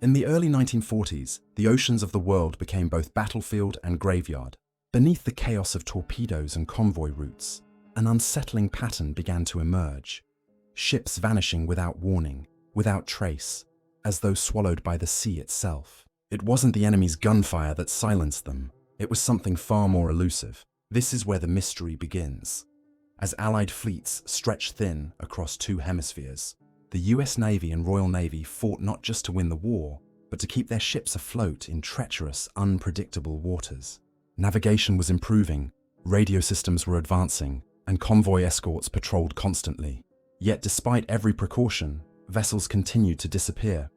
In the early 1940s, the oceans of the world became both battlefield and graveyard. Beneath the chaos of torpedoes and convoy routes, an unsettling pattern began to emerge. Ships vanishing without warning, without trace, as though swallowed by the sea itself. It wasn't the enemy's gunfire that silenced them. It was something far more elusive. This is where the mystery begins. As Allied fleets stretched thin across two hemispheres, the US Navy and Royal Navy fought not just to win the war, but to keep their ships afloat in treacherous, unpredictable waters. Navigation was improving, radio systems were advancing, and convoy escorts patrolled constantly. Yet despite every precaution, vessels continued to disappear,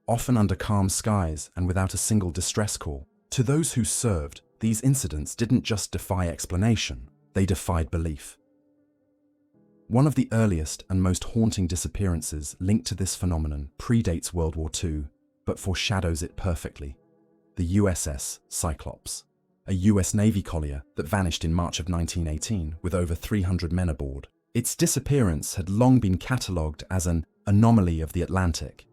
often under calm skies and without a single distress call. To those who served, these incidents didn't just defy explanation, they defied belief. One of the earliest and most haunting disappearances linked to this phenomenon predates World War II, but foreshadows it perfectly. The USS Cyclops, a US Navy collier that vanished in March of 1918 with over 300 men aboard. Its disappearance had long been catalogued as an anomaly of the Atlantic.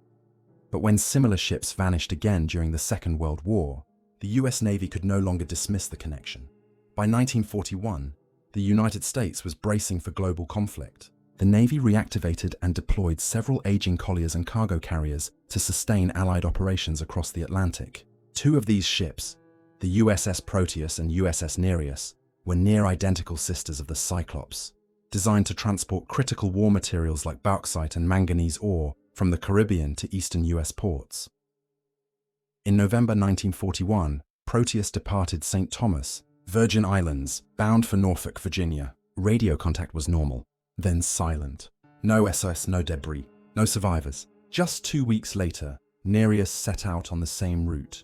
But when similar ships vanished again during the Second World War, the US Navy could no longer dismiss the connection. By 1941, the United States was bracing for global conflict. The Navy reactivated and deployed several aging colliers and cargo carriers to sustain Allied operations across the Atlantic. Two of these ships, the USS Proteus and USS Nereus, were near-identical sisters of the Cyclops, designed to transport critical war materials like bauxite and manganese ore from the Caribbean to eastern US ports. In November 1941, Proteus departed St. Thomas, Virgin Islands, bound for Norfolk, Virginia. Radio contact was normal, then silent. No SOS, no debris, no survivors. Just 2 weeks later, Nereus set out on the same route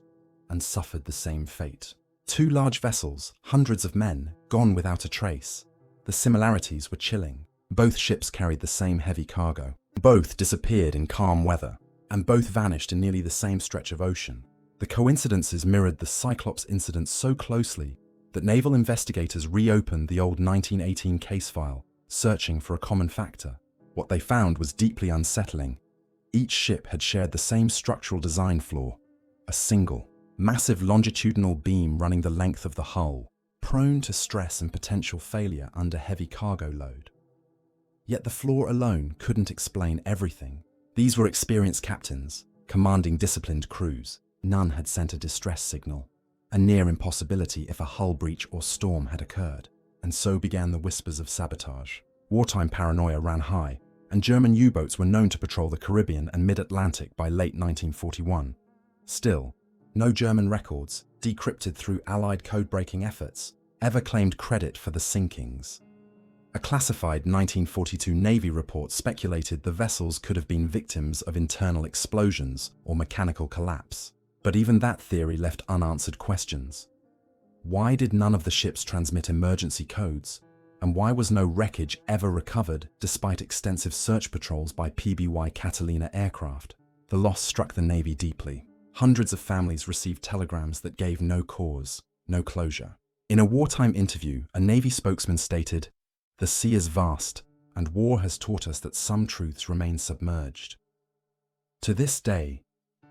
and suffered the same fate. Two large vessels, hundreds of men, gone without a trace. The similarities were chilling. Both ships carried the same heavy cargo. Both disappeared in calm weather, and both vanished in nearly the same stretch of ocean. The coincidences mirrored the Cyclops incident so closely that naval investigators reopened the old 1918 case file, searching for a common factor. What they found was deeply unsettling. Each ship had shared the same structural design flaw, a single, massive longitudinal beam running the length of the hull, prone to stress and potential failure under heavy cargo load. Yet the flaw alone couldn't explain everything. These were experienced captains, commanding disciplined crews. None had sent a distress signal, a near impossibility if a hull breach or storm had occurred. And so began the whispers of sabotage. Wartime paranoia ran high, and German U-boats were known to patrol the Caribbean and mid-Atlantic by late 1941. Still, no German records, decrypted through Allied code-breaking efforts, ever claimed credit for the sinkings. A classified 1942 Navy report speculated the vessels could have been victims of internal explosions or mechanical collapse. But even that theory left unanswered questions. Why did none of the ships transmit emergency codes? And why was no wreckage ever recovered despite extensive search patrols by PBY Catalina aircraft? The loss struck the Navy deeply. Hundreds of families received telegrams that gave no cause, no closure. In a wartime interview, a Navy spokesman stated, "The sea is vast, and war has taught us that some truths remain submerged." To this day,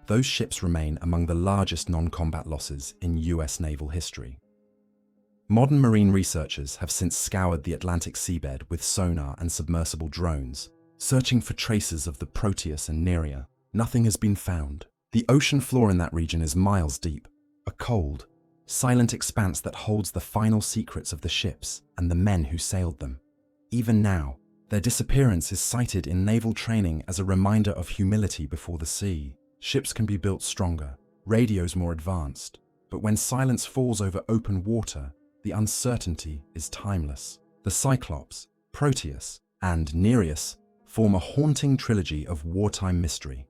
those ships remain among the largest non-combat losses in US naval history. Modern marine researchers have since scoured the Atlantic seabed with sonar and submersible drones, searching for traces of the Proteus and Nerea. Nothing has been found. The ocean floor in that region is miles deep, a cold, silent expanse that holds the final secrets of the ships and the men who sailed them. Even now, their disappearance is cited in naval training as a reminder of humility before the sea. Ships can be built stronger, radios more advanced, but when silence falls over open water, the uncertainty is timeless. The Cyclops, Proteus, and Nereus form a haunting trilogy of wartime mystery.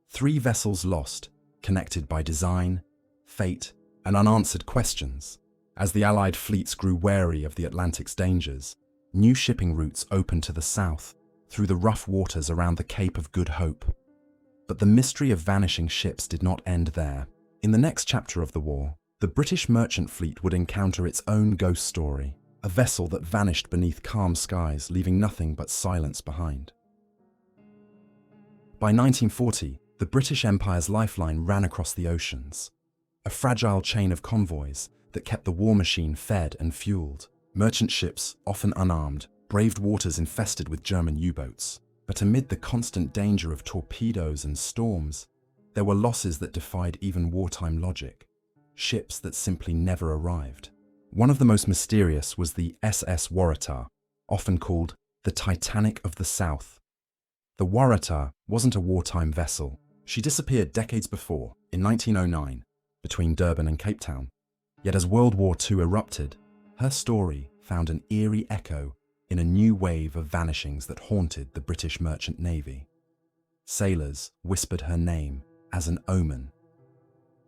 3 vessels lost, connected by design, fate, and unanswered questions. As the Allied fleets grew wary of the Atlantic's dangers, new shipping routes opened to the south, through the rough waters around the Cape of Good Hope. But the mystery of vanishing ships did not end there. In the next chapter of the war, the British merchant fleet would encounter its own ghost story, a vessel that vanished beneath calm skies, leaving nothing but silence behind. By 1940, The British Empire's lifeline ran across the oceans, a fragile chain of convoys that kept the war machine fed and fueled. Merchant ships, often unarmed, braved waters infested with German U-boats. But amid the constant danger of torpedoes and storms, there were losses that defied even wartime logic. Ships that simply never arrived. One of the most mysterious was the SS Waratah, often called the Titanic of the South. The Waratah wasn't a wartime vessel. She disappeared decades before, in 1909, between Durban and Cape Town. Yet as World War II erupted, her story found an eerie echo in a new wave of vanishings that haunted the British Merchant Navy. Sailors whispered her name as an omen,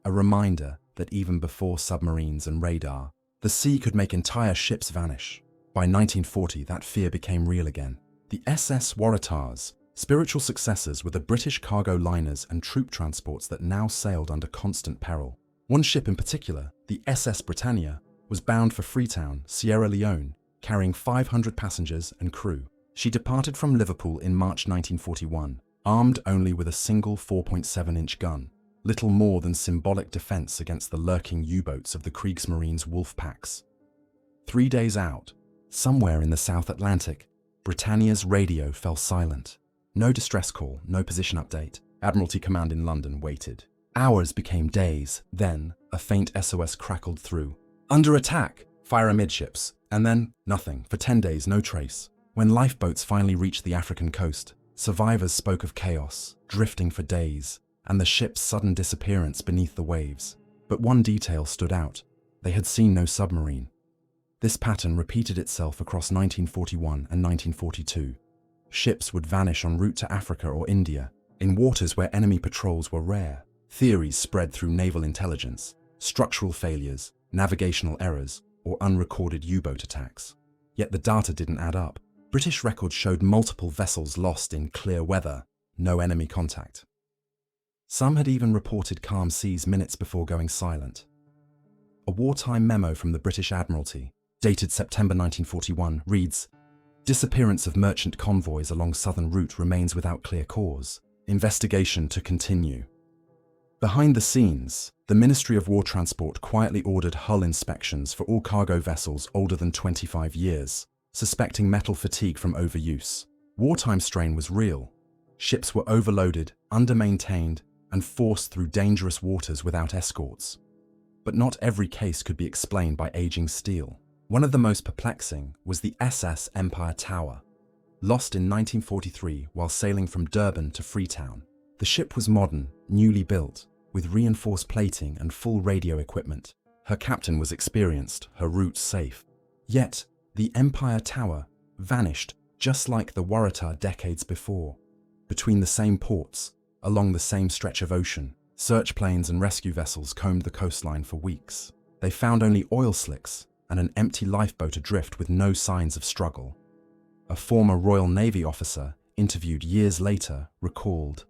a reminder that even before submarines and radar, the sea could make entire ships vanish. By 1940, that fear became real again. The SS Waratahs, spiritual successors, were the British cargo liners and troop transports that now sailed under constant peril. One ship in particular, the SS Britannia, was bound for Freetown, Sierra Leone, carrying 500 passengers and crew. She departed from Liverpool in March 1941, armed only with a single 4.7-inch gun, little more than symbolic defense against the lurking U-boats of the Kriegsmarine's wolf packs. 3 days out, somewhere in the South Atlantic, Britannia's radio fell silent. No distress call, no position update. Admiralty Command in London waited. Hours became days. Then, a faint SOS crackled through. "Under attack! Fire amidships." And then, nothing. For 10 days, no trace. When lifeboats finally reached the African coast, survivors spoke of chaos, drifting for days, and the ship's sudden disappearance beneath the waves. But one detail stood out. They had seen no submarine. This pattern repeated itself across 1941 and 1942. Ships would vanish en route to Africa or India, in waters where enemy patrols were rare. Theories spread through naval intelligence, structural failures, navigational errors, or unrecorded U-boat attacks. Yet the data didn't add up. British records showed multiple vessels lost in clear weather, no enemy contact. Some had even reported calm seas minutes before going silent. A wartime memo from the British Admiralty, dated September 1941, reads, "Disappearance of merchant convoys along southern route remains without clear cause. Investigation to continue." Behind the scenes, the Ministry of War Transport quietly ordered hull inspections for all cargo vessels older than 25 years, suspecting metal fatigue from overuse. Wartime strain was real. Ships were overloaded, under-maintained, and forced through dangerous waters without escorts. But not every case could be explained by aging steel. One of the most perplexing was the SS Empire Tower, lost in 1943 while sailing from Durban to Freetown. The ship was modern, newly built, with reinforced plating and full radio equipment. Her captain was experienced, her route safe. Yet, the Empire Tower vanished just like the Waratah decades before. Between the same ports, along the same stretch of ocean, search planes and rescue vessels combed the coastline for weeks. They found only oil slicks and an empty lifeboat adrift with no signs of struggle. A former Royal Navy officer, interviewed years later, recalled,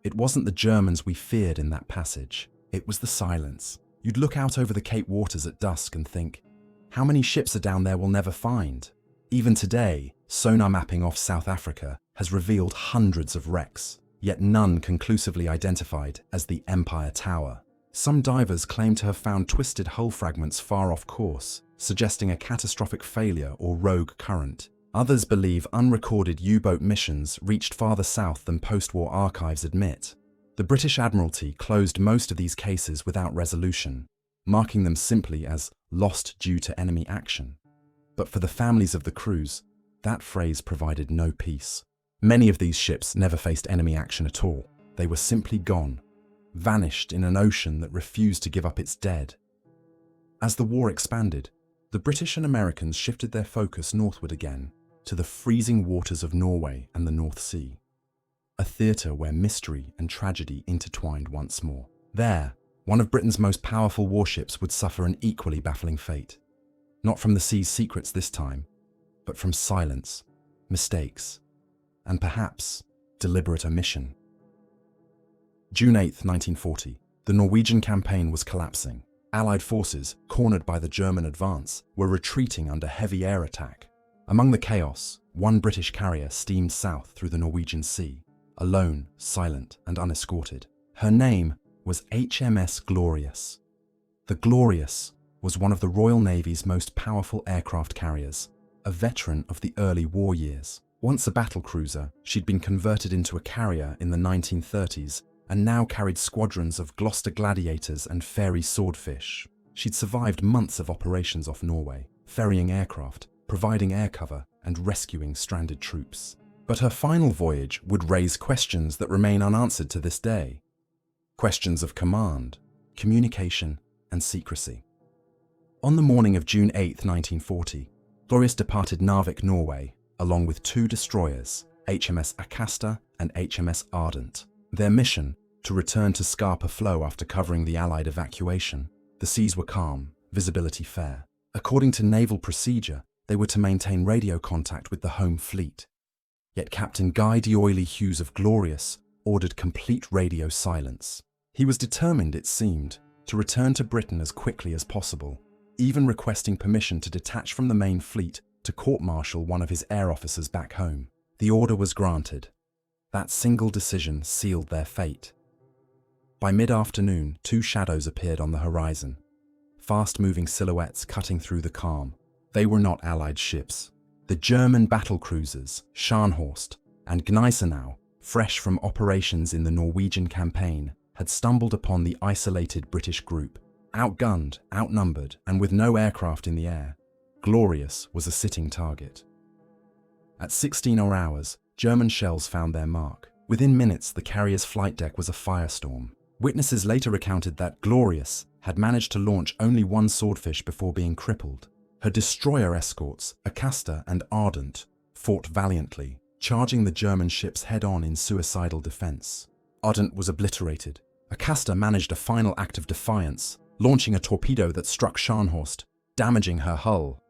"It wasn't the Germans we feared in that passage. It was the silence. You'd look out over the Cape waters at dusk and think, how many ships are down there we'll never find? Even today, sonar mapping off South Africa has revealed hundreds of wrecks, yet none conclusively identified as the Empire Tower. Some divers claim to have found twisted hull fragments far off course, suggesting a catastrophic failure or rogue current. Others believe unrecorded U-boat missions reached farther south than post-war archives admit. The British Admiralty closed most of these cases without resolution, marking them simply as lost due to enemy action. But for the families of the crews, that phrase provided no peace. Many of these ships never faced enemy action at all. They were simply gone, vanished in an ocean that refused to give up its dead. As the war expanded, the British and Americans shifted their focus northward again, to the freezing waters of Norway and the North Sea, a theatre where mystery and tragedy intertwined once more. There, one of Britain's most powerful warships would suffer an equally baffling fate. Not from the sea's secrets this time, but from silence, mistakes, and perhaps deliberate omission. June 8, 1940, the Norwegian campaign was collapsing. Allied forces, cornered by the German advance, were retreating under heavy air attack. Among the chaos, one British carrier steamed south through the Norwegian Sea. alone, silent, and unescorted. Her name was HMS Glorious. The Glorious was one of the Royal Navy's most powerful aircraft carriers, a veteran of the early war years. Once a battlecruiser, she'd been converted into a carrier in the 1930s and now carried squadrons of Gloucester Gladiators and Fairey Swordfish. She'd survived months of operations off Norway, ferrying aircraft, providing air cover, and rescuing stranded troops. But her final voyage would raise questions that remain unanswered to this day. Questions of command, communication, and secrecy. On the morning of June 8, 1940, Glorious departed Narvik, Norway, along with 2 destroyers, HMS Acasta and HMS Ardent. Their mission, to return to Scapa Flow after covering the Allied evacuation. The seas were calm, visibility fair. According to naval procedure, they were to maintain radio contact with the home fleet. Yet Captain Guy D'Oyly Hughes of Glorious ordered complete radio silence. He was determined, it seemed, to return to Britain as quickly as possible, even requesting permission to detach from the main fleet to court-martial one of his air officers back home. The order was granted. That single decision sealed their fate. By mid-afternoon, 2 shadows appeared on the horizon, fast-moving silhouettes cutting through the calm. They were not Allied ships. The German battlecruisers, Scharnhorst and Gneisenau, fresh from operations in the Norwegian campaign, had stumbled upon the isolated British group. Outgunned, outnumbered, and with no aircraft in the air, Glorious was a sitting target. At 16 hours, German shells found their mark. Within minutes, the carrier's flight deck was a firestorm. Witnesses later recounted that Glorious had managed to launch only 1 swordfish before being crippled. Her destroyer escorts, Acasta and Ardent, fought valiantly, charging the German ships head-on in suicidal defense. Ardent was obliterated. Acasta managed a final act of defiance, launching a torpedo that struck Scharnhorst, damaging her hull.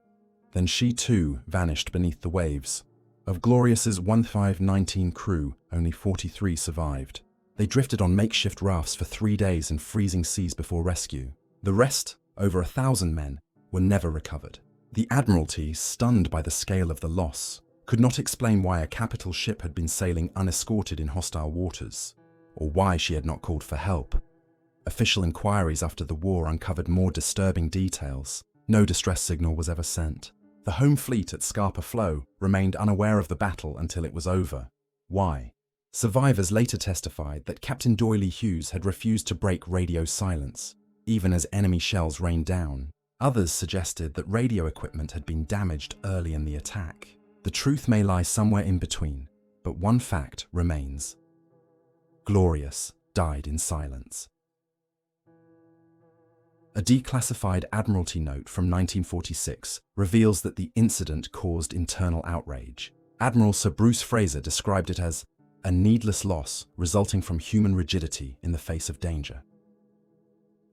Then she too vanished beneath the waves. Of Glorious's 1519 crew, only 43 survived. They drifted on makeshift rafts for 3 days in freezing seas before rescue. The rest, over 1,000 men, were never recovered. The Admiralty, stunned by the scale of the loss, could not explain why a capital ship had been sailing unescorted in hostile waters, or why she had not called for help. Official inquiries after the war uncovered more disturbing details. No distress signal was ever sent. The home fleet at Scapa Flow remained unaware of the battle until it was over. Why? Survivors later testified that Captain D'Oyly Hughes had refused to break radio silence, even as enemy shells rained down. Others suggested that radio equipment had been damaged early in the attack. The truth may lie somewhere in between, but one fact remains. Glorious died in silence. A declassified Admiralty note from 1946 reveals that the incident caused internal outrage. Admiral Sir Bruce Fraser described it as a needless loss resulting from human rigidity in the face of danger.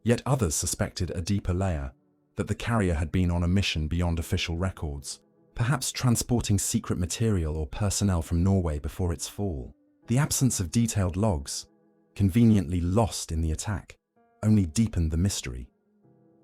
Yet others suspected a deeper layer, that the carrier had been on a mission beyond official records, perhaps transporting secret material or personnel from Norway before its fall. The absence of detailed logs, conveniently lost in the attack, only deepened the mystery.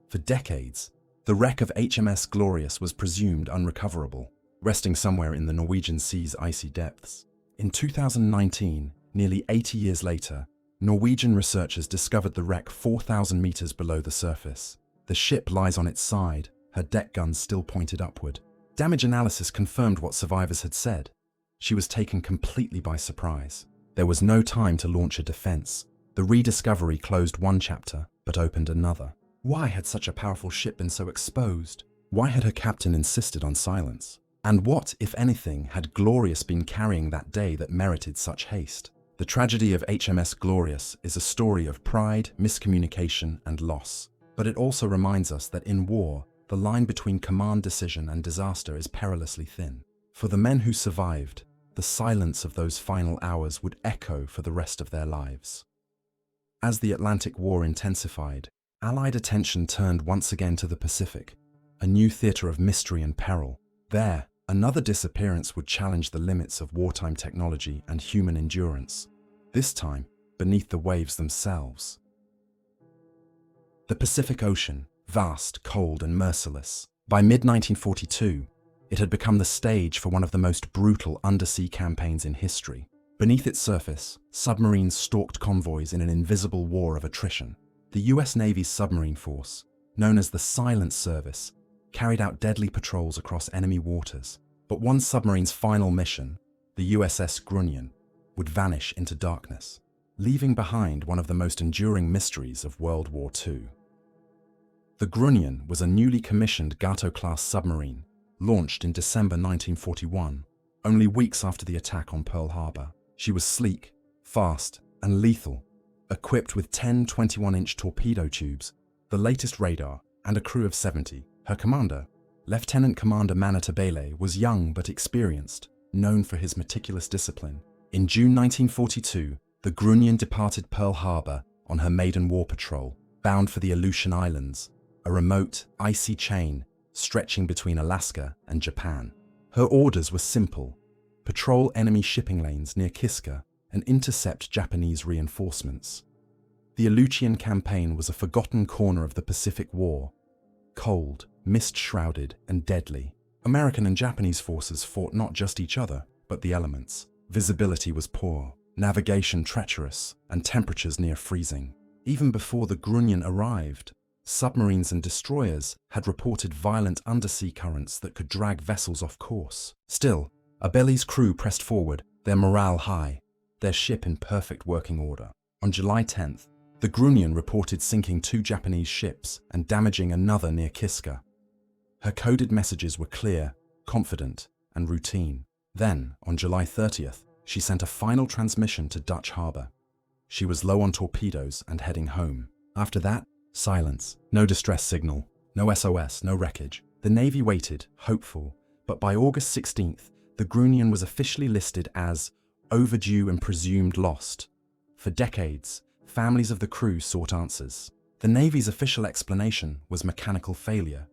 For decades, the wreck of HMS Glorious was presumed unrecoverable, resting somewhere in the Norwegian Sea's icy depths. In 2019, nearly 80 years later, Norwegian researchers discovered the wreck 4,000 meters below the surface. The ship lies on its side, her deck guns still pointed upward. Damage analysis confirmed what survivors had said. She was taken completely by surprise. There was no time to launch a defense. The rediscovery closed one chapter, but opened another. Why had such a powerful ship been so exposed? Why had her captain insisted on silence? And what, if anything, had Glorious been carrying that day that merited such haste? The tragedy of HMS Glorious is a story of pride, miscommunication, and loss. But it also reminds us that in war, the line between command decision and disaster is perilously thin. For the men who survived, the silence of those final hours would echo for the rest of their lives. As the Atlantic War intensified, Allied attention turned once again to the Pacific, a new theater of mystery and peril. There, another disappearance would challenge the limits of wartime technology and human endurance, this time beneath the waves themselves. The Pacific Ocean, vast, cold, and merciless. By mid-1942, it had become the stage for one of the most brutal undersea campaigns in history. Beneath its surface, submarines stalked convoys in an invisible war of attrition. The US Navy's submarine force, known as the Silent Service, carried out deadly patrols across enemy waters. But one submarine's final mission, the USS Grunion, would vanish into darkness, leaving behind one of the most enduring mysteries of World War II. The Grunion was a newly commissioned Gato-class submarine, launched in December 1941, only weeks after the attack on Pearl Harbor. She was sleek, fast, and lethal, equipped with 10 21-inch torpedo tubes, the latest radar, and a crew of 70. Her commander, Lieutenant Commander Manitabele, was young but experienced, known for his meticulous discipline. In June 1942, the Grunion departed Pearl Harbor on her maiden war patrol, bound for the Aleutian Islands, a remote, icy chain stretching between Alaska and Japan. Her orders were simple: patrol enemy shipping lanes near Kiska and intercept Japanese reinforcements. The Aleutian campaign was a forgotten corner of the Pacific War, cold, mist-shrouded, and deadly. American and Japanese forces fought not just each other, but the elements. Visibility was poor, navigation treacherous, and temperatures near freezing. Even before the Grunion arrived, submarines and destroyers had reported violent undersea currents that could drag vessels off course. Still, Abele's crew pressed forward, their morale high, their ship in perfect working order. On July 10th, the Grunion reported sinking 2 Japanese ships and damaging another near Kiska. Her coded messages were clear, confident, and routine. Then, on July 30th, she sent a final transmission to Dutch Harbor. She was low on torpedoes and heading home. After that, silence. No distress signal, no SOS, no wreckage. The Navy waited, hopeful, but by August 16th, the Grunion was officially listed as overdue and presumed lost. For decades, families of the crew sought answers. The Navy's official explanation was mechanical failure.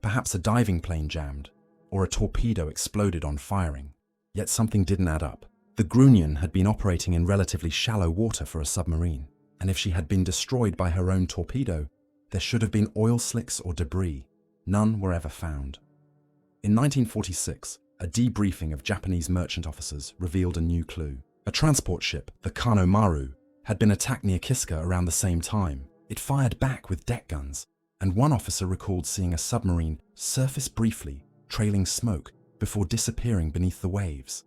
Perhaps a diving plane jammed, or a torpedo exploded on firing. Yet something didn't add up. The Grunion had been operating in relatively shallow water for a submarine, and if she had been destroyed by her own torpedo, there should have been oil slicks or debris. None were ever found. In 1946, a debriefing of Japanese merchant officers revealed a new clue. A transport ship, the Kano Maru, had been attacked near Kiska around the same time. It fired back with deck guns, and one officer recalled seeing a submarine surface briefly, trailing smoke, before disappearing beneath the waves.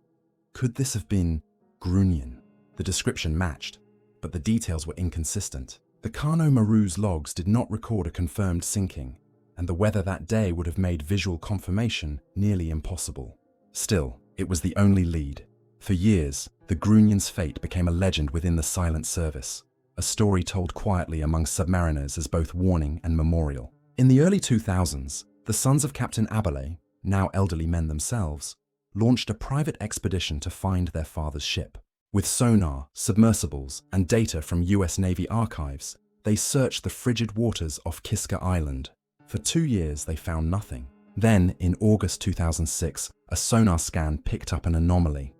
Could this have been Grunion? The description matched, but the details were inconsistent. The Kano Maru's logs did not record a confirmed sinking, and the weather that day would have made visual confirmation nearly impossible. Still, it was the only lead. For years, the Grunion's fate became a legend within the Silent Service, a story told quietly among submariners as both warning and memorial. In the early 2000s, the sons of Captain Abele, now elderly men themselves, launched a private expedition to find their father's ship. With sonar, submersibles, and data from US Navy archives, they searched the frigid waters off Kiska Island. For 2 years, they found nothing. Then, in August 2006, a sonar scan picked up an anomaly: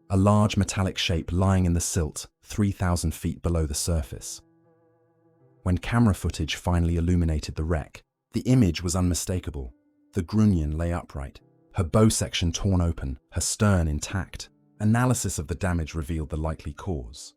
a large metallic shape lying in the silt 3,000 feet below the surface. When camera footage finally illuminated the wreck, the image was unmistakable. The Grunion lay upright, her bow section torn open, her stern intact. Analysis of the damage revealed the likely cause.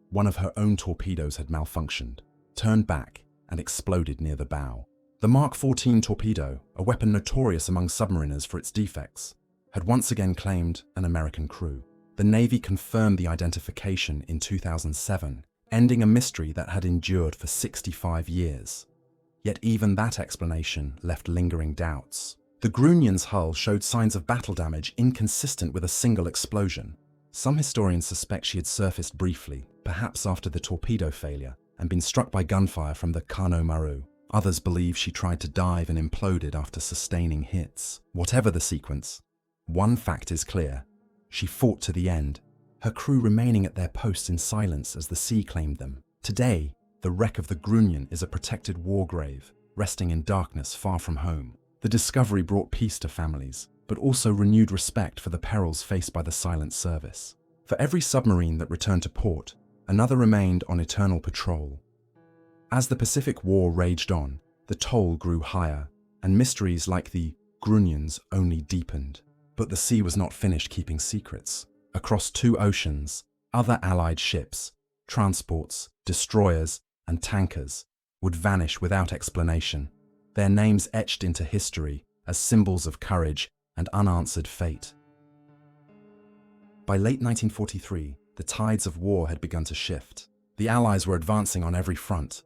One of her own torpedoes had malfunctioned, turned back, and exploded near the bow. The Mark 14 torpedo, a weapon notorious among submariners for its defects, had once again claimed an American crew. The Navy confirmed the identification in 2007, ending a mystery that had endured for 65 years. Yet even that explanation left lingering doubts. The Grunion's hull showed signs of battle damage inconsistent with a single explosion. Some historians suspect she had surfaced briefly, perhaps after the torpedo failure, and been struck by gunfire from the Kano Maru. Others believe she tried to dive and imploded after sustaining hits. Whatever the sequence, one fact is clear: she fought to the end, her crew remaining at their posts in silence as the sea claimed them. Today, the wreck of the Grunion is a protected war grave, resting in darkness far from home. The discovery brought peace to families, but also renewed respect for the perils faced by the Silent Service. For every submarine that returned to port, another remained on eternal patrol. As the Pacific War raged on, the toll grew higher, and mysteries like the Grunion's only deepened. But the sea was not finished keeping secrets. Across 2 oceans, Other Allied ships, transports, destroyers, and tankers would vanish without explanation, their names etched into history as symbols of courage and unanswered fate. By late 1943, the tides of war had begun to shift. The Allies were advancing on every front,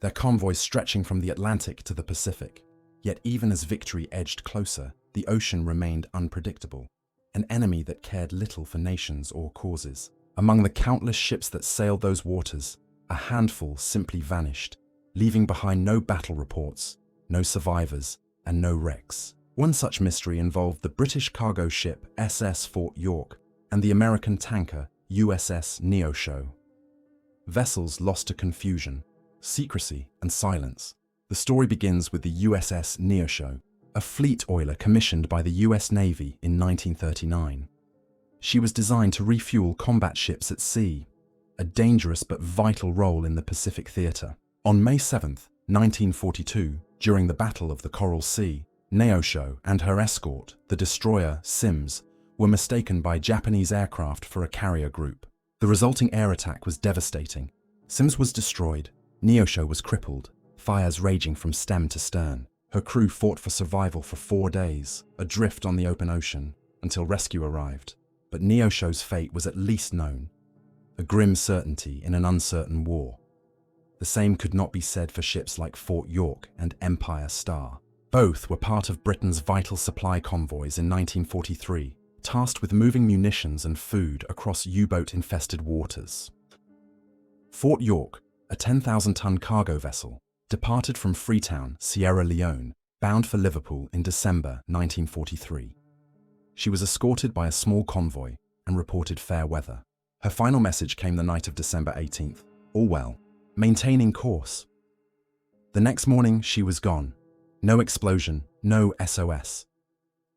their convoys stretching from the Atlantic to the Pacific. Yet even as victory edged closer, the ocean remained unpredictable, an enemy that cared little for nations or causes. Among the countless ships that sailed those waters, a handful simply vanished, leaving behind no battle reports, no survivors, and no wrecks. One such mystery involved the British cargo ship SS Fort York and the American tanker USS Neosho. Vessels lost to confusion, secrecy, and silence. The story begins with the USS Neosho, a fleet oiler commissioned by the US Navy in 1939. She was designed to refuel combat ships at sea, a dangerous but vital role in the Pacific theater. On May 7, 1942, during the Battle of the Coral Sea, Neosho and her escort, the destroyer Sims, were mistaken by Japanese aircraft for a carrier group. The resulting air attack was devastating. Sims was destroyed, Neosho was crippled, fires raging from stem to stern. Her crew fought for survival for 4 days, adrift on the open ocean, until rescue arrived. But Neosho's fate was at least known, a grim certainty in an uncertain war. The same could not be said for ships like Fort York and Empire Star. Both were part of Britain's vital supply convoys in 1943, tasked with moving munitions and food across U-boat-infested waters. Fort York, a 10,000-ton cargo vessel, departed from Freetown, Sierra Leone, bound for Liverpool in December 1943. She was escorted by a small convoy and reported fair weather. Her final message came the night of December 18th. All well, maintaining course. The next morning, she was gone. No explosion, no SOS.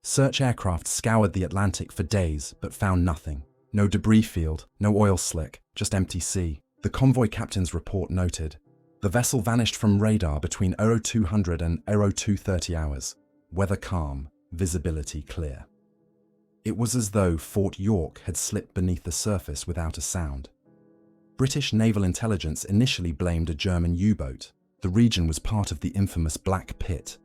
Search aircraft scoured the Atlantic for days but found nothing. No debris field, no oil slick, just empty sea. The convoy captain's report noted, the vessel vanished from radar between 0200 and 0230 hours. Weather calm, visibility clear. It was as though Fort York had slipped beneath the surface without a sound. British naval intelligence initially blamed a German U-boat. The region was part of the infamous Black Pit,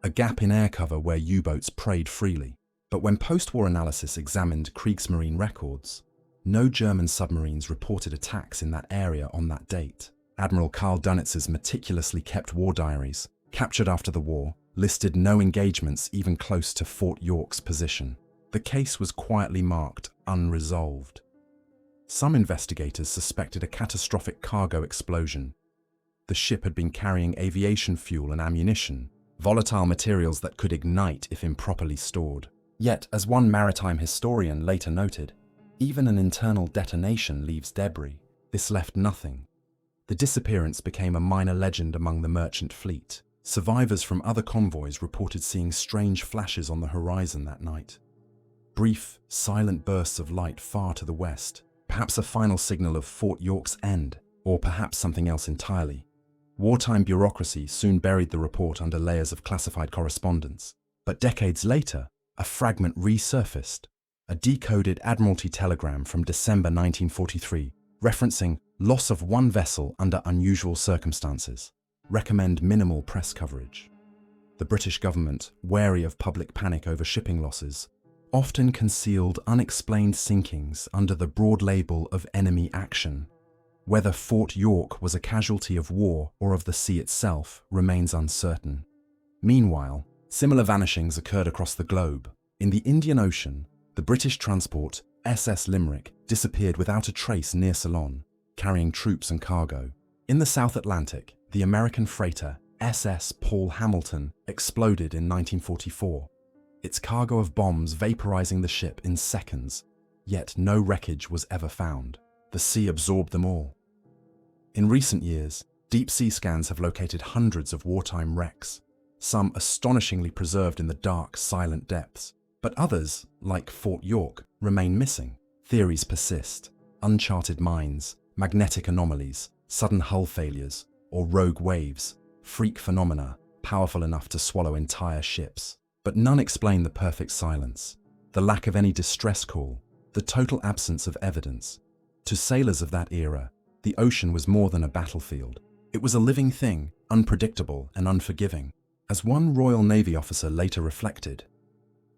a gap in air cover where U-boats preyed freely. But when post-war analysis examined Kriegsmarine records, no German submarines reported attacks in that area on that date. Admiral Karl Dunitz's meticulously kept war diaries, captured after the war, listed no engagements even close to Fort York's position. The case was quietly marked unresolved. Some investigators suspected a catastrophic cargo explosion. The ship had been carrying aviation fuel and ammunition, volatile materials that could ignite if improperly stored. Yet, as one maritime historian later noted, even an internal detonation leaves debris. This left nothing. The disappearance became a minor legend among the merchant fleet. Survivors from other convoys reported seeing strange flashes on the horizon that night. Brief, silent bursts of light far to the west, perhaps a final signal of Fort York's end, or perhaps something else entirely. Wartime bureaucracy soon buried the report under layers of classified correspondence. But decades later, a fragment resurfaced, a decoded Admiralty telegram from December 1943, referencing loss of one vessel under unusual circumstances. Recommend minimal press coverage. The British government, wary of public panic over shipping losses, often concealed unexplained sinkings under the broad label of enemy action. Whether Fort York was a casualty of war or of the sea itself remains uncertain. Meanwhile, similar vanishings occurred across the globe. In the Indian Ocean, the British transport SS Limerick disappeared without a trace near Ceylon, carrying troops and cargo. In the South Atlantic, the American freighter SS Paul Hamilton exploded in 1944, its cargo of bombs vaporizing the ship in seconds, yet no wreckage was ever found. The sea absorbed them all. In recent years, deep-sea scans have located hundreds of wartime wrecks, some astonishingly preserved in the dark, silent depths. But others, like Fort York, remain missing. Theories persist. Uncharted mines, magnetic anomalies, sudden hull failures, or rogue waves, freak phenomena powerful enough to swallow entire ships. But none explain the perfect silence, the lack of any distress call, the total absence of evidence. To sailors of that era, the ocean was more than a battlefield. It was a living thing, unpredictable and unforgiving. As one Royal Navy officer later reflected,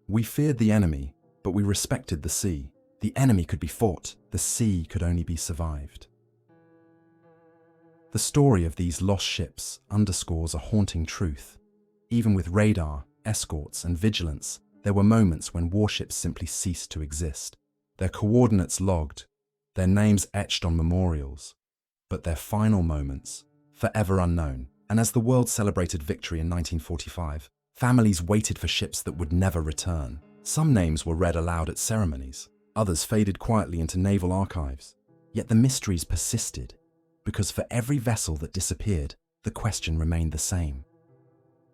"We feared the enemy, but we respected the sea. The enemy could be fought, the sea could only be survived." The story of these lost ships underscores a haunting truth. Even with radar, escorts, and vigilance, there were moments when warships simply ceased to exist. Their coordinates logged, their names etched on memorials, but their final moments, forever unknown. And as the world celebrated victory in 1945, families waited for ships that would never return. Some names were read aloud at ceremonies, others faded quietly into naval archives. Yet the mysteries persisted, because for every vessel that disappeared, the question remained the same.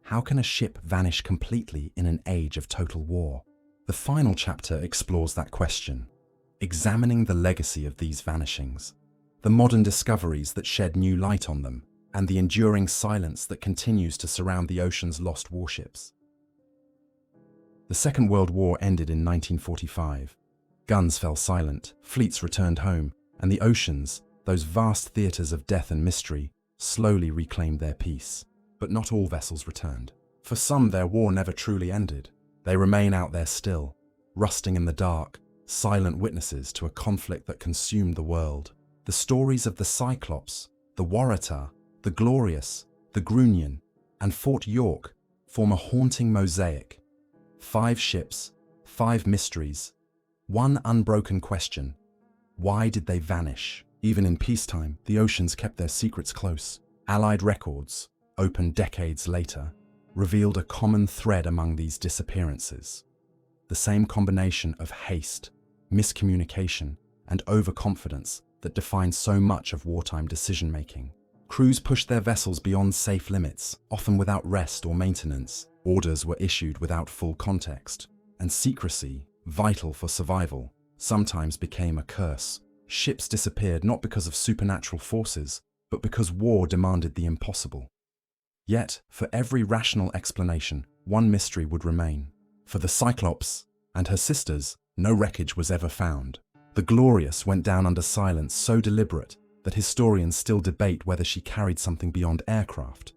How can a ship vanish completely in an age of total war? The final chapter explores that question, examining the legacy of these vanishings, the modern discoveries that shed new light on them, and the enduring silence that continues to surround the ocean's lost warships. The Second World War ended in 1945. Guns fell silent, fleets returned home, and the oceans, those vast theatres of death and mystery, slowly reclaimed their peace. But not all vessels returned. For some, their war never truly ended. They remain out there still, rusting in the dark, silent witnesses to a conflict that consumed the world. The stories of the Cyclops, the Waratah, the Glorious, the Grunion, and Fort York form a haunting mosaic. 5 ships, 5 mysteries, one unbroken question: why did they vanish? Even in peacetime, the oceans kept their secrets close. Allied records, opened decades later, revealed a common thread among these disappearances. The same combination of haste, miscommunication, and overconfidence that defined so much of wartime decision-making. Crews pushed their vessels beyond safe limits, often without rest or maintenance. Orders were issued without full context, and secrecy, vital for survival, sometimes became a curse. Ships disappeared not because of supernatural forces, but because war demanded the impossible. Yet, for every rational explanation, one mystery would remain. For the Cyclops and her sisters, no wreckage was ever found. The Glorious went down under silence so deliberate that historians still debate whether she carried something beyond aircraft.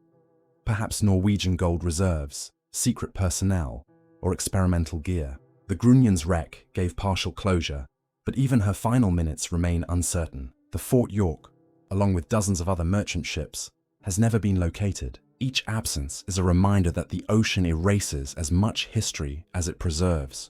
Perhaps Norwegian gold reserves, secret personnel, or experimental gear. The Grunion's wreck gave partial closure, but even her final minutes remain uncertain. The Fort York, along with dozens of other merchant ships, has never been located. Each absence is a reminder that the ocean erases as much history as it preserves.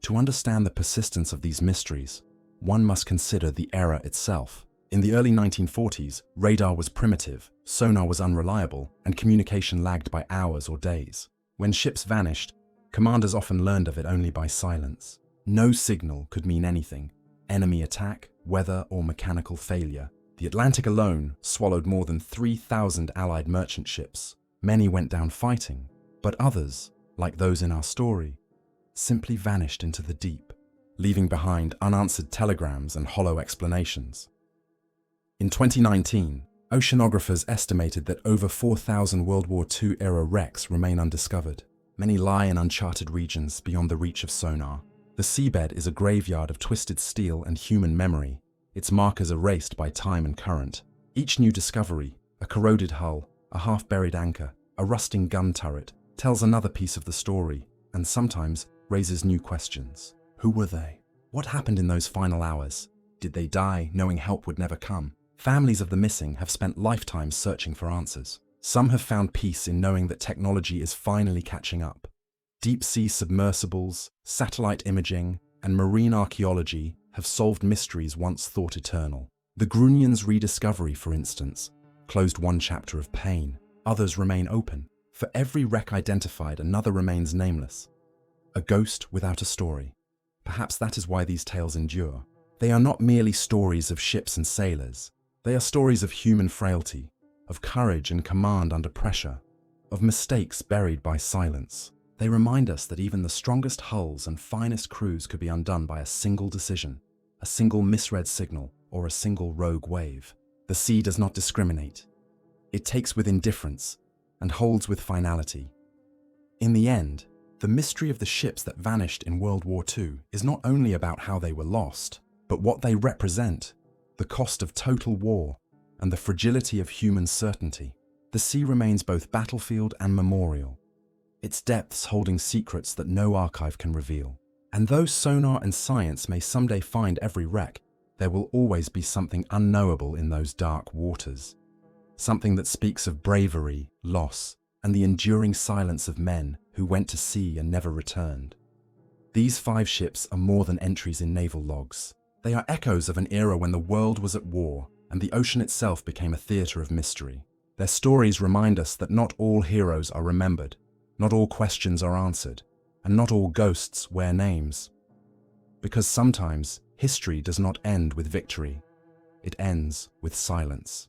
To understand the persistence of these mysteries, one must consider the era itself. In the early 1940s, radar was primitive, sonar was unreliable, and communication lagged by hours or days. When ships vanished, commanders often learned of it only by silence. No signal could mean anything: enemy attack, weather, or mechanical failure. The Atlantic alone swallowed more than 3,000 Allied merchant ships. Many went down fighting, but others, like those in our story, simply vanished into the deep, leaving behind unanswered telegrams and hollow explanations. In 2019, oceanographers estimated that over 4,000 World War II-era wrecks remain undiscovered. Many lie in uncharted regions beyond the reach of sonar. The seabed is a graveyard of twisted steel and human memory, its markers erased by time and current. Each new discovery, a corroded hull, a half-buried anchor, a rusting gun turret, tells another piece of the story, and sometimes raises new questions. Who were they? What happened in those final hours? Did they die knowing help would never come? Families of the missing have spent lifetimes searching for answers. Some have found peace in knowing that technology is finally catching up. Deep-sea submersibles, satellite imaging, and marine archaeology have solved mysteries once thought eternal. The Grunion's rediscovery, for instance, closed one chapter of pain. Others remain open. For every wreck identified, another remains nameless. A ghost without a story. Perhaps that is why these tales endure. They are not merely stories of ships and sailors. They are stories of human frailty, of courage and command under pressure, of mistakes buried by silence. They remind us that even the strongest hulls and finest crews could be undone by a single decision, a single misread signal, or a single rogue wave. The sea does not discriminate. It takes with indifference and holds with finality. In the end, the mystery of the ships that vanished in World War II is not only about how they were lost, But what they represent, the cost of total war, and the fragility of human certainty, the sea remains both battlefield and memorial, its depths holding secrets that no archive can reveal. And though sonar and science may someday find every wreck, there will always be something unknowable in those dark waters. Something that speaks of bravery, loss, and the enduring silence of men who went to sea and never returned. These 5 ships are more than entries in naval logs. They are echoes of an era when the world was at war and the ocean itself became a theatre of mystery. Their stories remind us that not all heroes are remembered, not all questions are answered, and not all ghosts wear names. Because sometimes history does not end with victory, it ends with silence.